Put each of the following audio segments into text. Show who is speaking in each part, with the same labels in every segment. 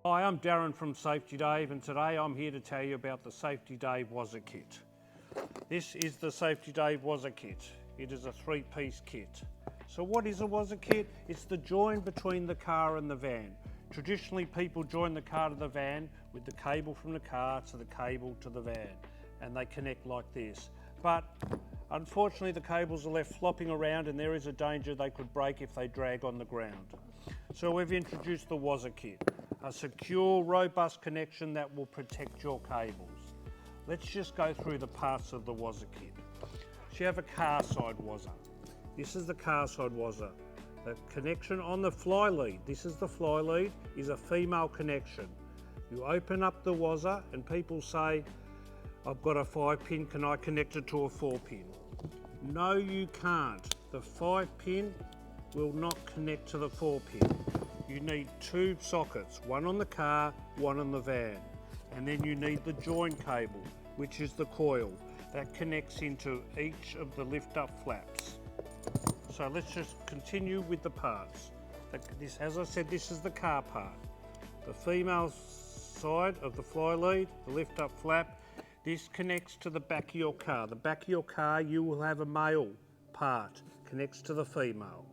Speaker 1: Hi, I'm Darren from Safety Dave, and today I'm here to tell you about the Safety Dave Woza Kit. This is the Safety Dave Woza Kit. It is a 3-piece kit. So what is a Woza Kit? It's the join between the car and the van. Traditionally, people join the car to the van with the cable from the car to the cable to the van, and they connect like this. But unfortunately, the cables are left flopping around, and there is a danger they could break if they drag on the ground. So we've introduced the Woza Kit, a secure, robust connection that will protect your cables. Let's just go through the parts of the Woza Kit. So you have a car side Woza. This is the car side Woza. The connection on the fly lead, this is the fly lead, is a female connection. You open up the Woza and people say, I've got a 5-pin, can I connect it to a 4-pin? No, you can't. The 5-pin will not connect to the 4-pin. You need 2 sockets, one on the car, one on the van. And then you need the join cable, which is the coil, that connects into each of the lift-up flaps. So let's just continue with the parts. This, as I said, this is the car part. The female side of the fly lead, the lift-up flap, this connects to the back of your car. The back of your car, you will have a male part, connects to the female.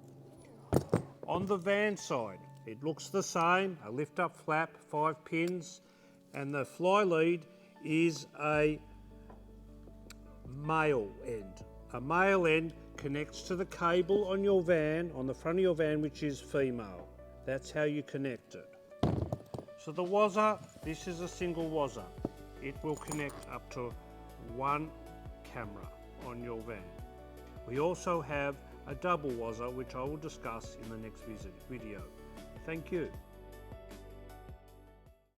Speaker 1: On the van side, it looks the same, a lift-up flap, 5 pins, and the fly lead is a male end. A male end connects to the cable on your van, on the front of your van, which is female. That's how you connect it. So the Woza, this is a single Woza. It will connect up to 1 camera on your van. We also have a double Woza, which I will discuss in the next video. Thank you.